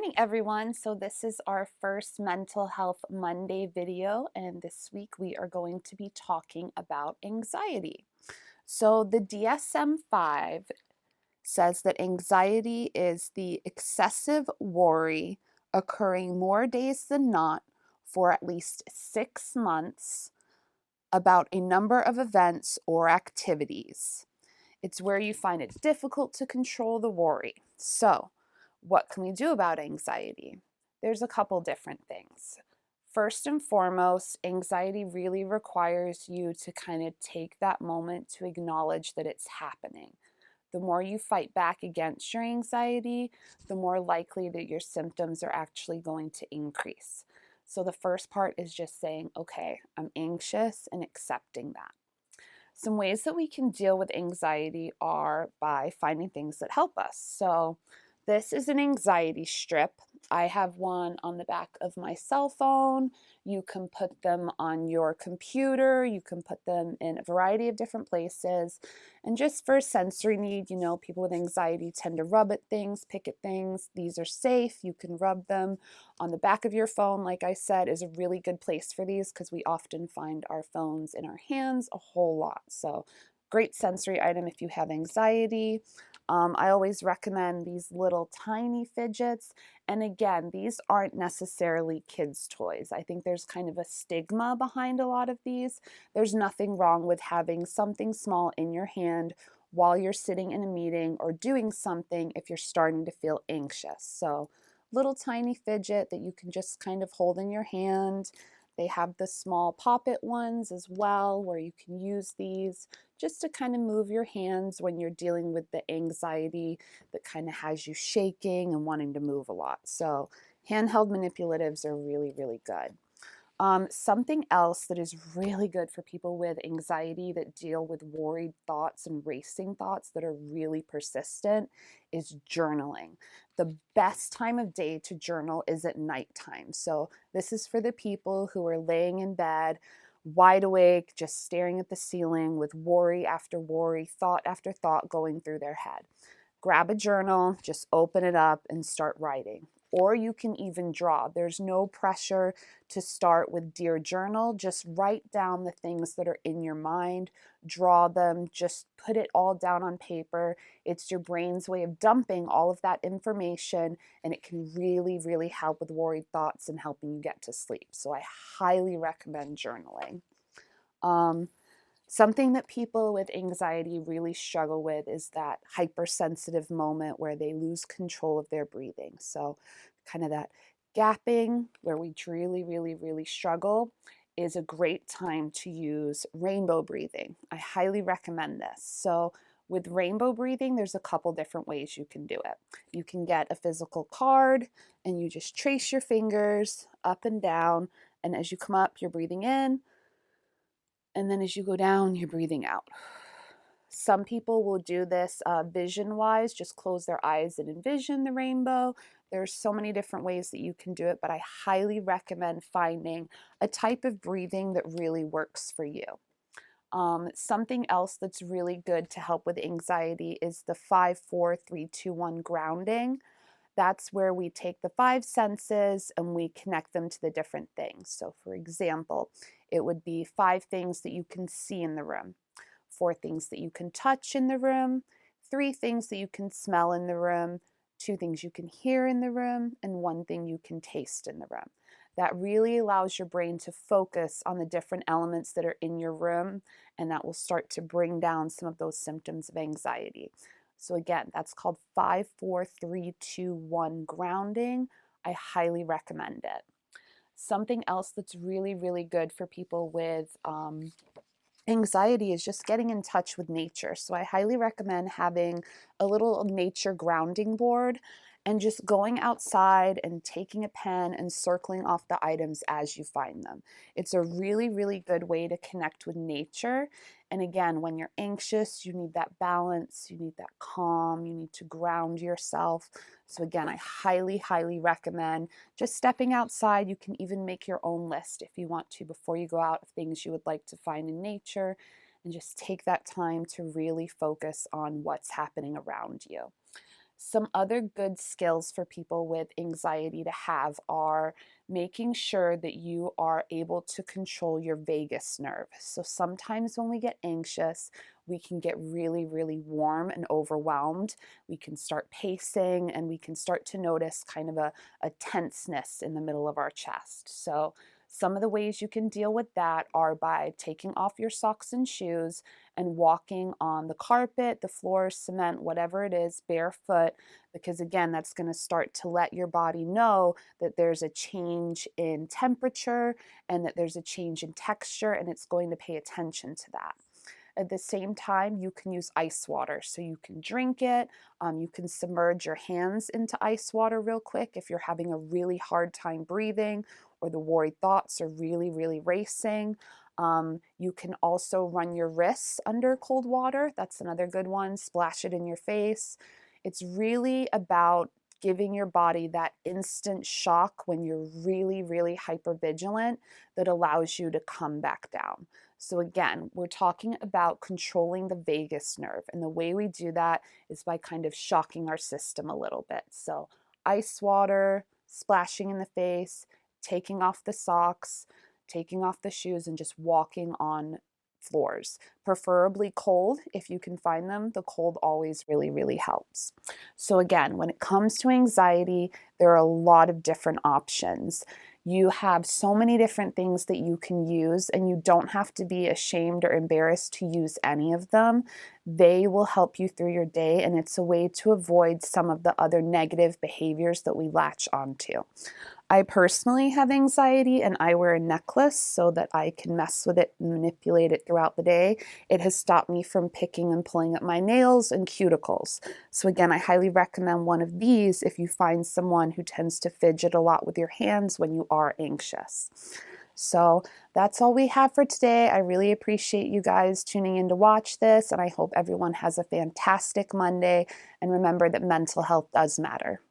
morning, everyone. So this is our first Mental Health Monday video, and this week we are going to be talking about anxiety. So the DSM-5 says that anxiety is the excessive worry occurring more days than not for at least 6 months about a number of events or activities. It's where you find it difficult to control the worry. So, what can we do about anxiety? There's a couple different things. First and foremost, anxiety really requires you to kind of take that moment to acknowledge that it's happening. The more you fight back against your anxiety, the more likely that your symptoms are actually going to increase. So, the first part is just saying, okay, I'm anxious and accepting that. Some ways that we can deal with anxiety are by finding things that help us. So, this is an anxiety strip. I have one on the back of my cell phone. You can put them on your computer. You can put them in a variety of different places. And just for sensory need, people with anxiety tend to rub at things, pick at things. These are safe. You can rub them on the back of your phone. Like I said, is a really good place for these because we often find our phones in our hands a whole lot. So, great sensory item if you have anxiety. I always recommend these little tiny fidgets. And again, these aren't necessarily kids' toys. I think there's kind of a stigma behind a lot of these. There's nothing wrong with having something small in your hand while you're sitting in a meeting or doing something if you're starting to feel anxious. So, little tiny fidget that you can just kind of hold in your hand. They have the small pop-it ones as well where you can use these just to kind of move your hands when you're dealing with the anxiety that kind of has you shaking and wanting to move a lot. So handheld manipulatives are really, really good. Something else that is really good for people with anxiety that deal with worried thoughts and racing thoughts that are really persistent is journaling. The best time of day to journal is at nighttime. So this is for the people who are laying in bed, wide awake, just staring at the ceiling with worry after worry, thought after thought going through their head. Grab a journal, just open it up and start writing. Or you can even draw. There's no pressure to start with Dear Journal. Just write down the things that are in your mind, draw them, just put it all down on paper. It's your brain's way of dumping all of that information, and it can really, really help with worried thoughts and helping you get to sleep. So I highly recommend journaling. Something that people with anxiety really struggle with is that hypersensitive moment where they lose control of their breathing. So, kind of that gapping where we really, really, really struggle is a great time to use rainbow breathing. I highly recommend this. So, with rainbow breathing, there's a couple different ways you can do it. You can get a physical card and you just trace your fingers up and down. And as you come up, you're breathing in. And then as you go down, you're breathing out. Some people will do this vision-wise, just close their eyes and envision the rainbow. There's so many different ways that you can do it, but I highly recommend finding a type of breathing that really works for you. Something else that's really good to help with anxiety is the 5-4-3-2-1 grounding. That's where we take the 5 senses and we connect them to the different things. So, for example, it would be 5 things that you can see in the room, 4 things that you can touch in the room, 3 things that you can smell in the room, 2 things you can hear in the room, and 1 thing you can taste in the room. That really allows your brain to focus on the different elements that are in your room, and that will start to bring down some of those symptoms of anxiety. So again, that's called 5-4-3-2-1 grounding. I highly recommend it. Something else that's really, really good for people with anxiety is just getting in touch with nature. So I highly recommend having a little nature grounding board and just going outside and taking a pen and circling off the items as you find them. It's a really, really good way to connect with nature. And again, when you're anxious, you need that balance, you need that calm, you need to ground yourself. So again, I highly, highly recommend just stepping outside. You can even make your own list if you want to before you go out of things you would like to find in nature, and just take that time to really focus on what's happening around you. Some other good skills for people with anxiety to have are making sure that you are able to control your vagus nerve. So sometimes when we get anxious, we can get really, really warm and overwhelmed. We can start pacing and we can start to notice kind of a tenseness in the middle of our chest. So some of the ways you can deal with that are by taking off your socks and shoes and walking on the carpet, the floor, cement, whatever it is, barefoot, because again, that's going to start to let your body know that there's a change in temperature and that there's a change in texture, and it's going to pay attention to that. At the same time, you can use ice water. So you can drink it. You can submerge your hands into ice water real quick if you're having a really hard time breathing or the worried thoughts are really, really racing. You can also run your wrists under cold water. That's another good one. Splash it in your face. It's really about giving your body that instant shock when you're really, really hypervigilant that allows you to come back down. So again, we're talking about controlling the vagus nerve. And the way we do that is by kind of shocking our system a little bit. So ice water, splashing in the face, taking off the socks, taking off the shoes, and just walking on floors, preferably cold if you can find them. The cold always really, really helps. So again, when it comes to anxiety, there are a lot of different options. You have so many different things that you can use, and you don't have to be ashamed or embarrassed to use any of them. They will help you through your day, and it's a way to avoid some of the other negative behaviors that we latch onto. I personally have anxiety and I wear a necklace so that I can mess with it and manipulate it throughout the day. It has stopped me from picking and pulling at my nails and cuticles. So again, I highly recommend one of these if you find someone who tends to fidget a lot with your hands when you are anxious. So that's all we have for today. I really appreciate you guys tuning in to watch this, and I hope everyone has a fantastic Monday. And remember that mental health does matter.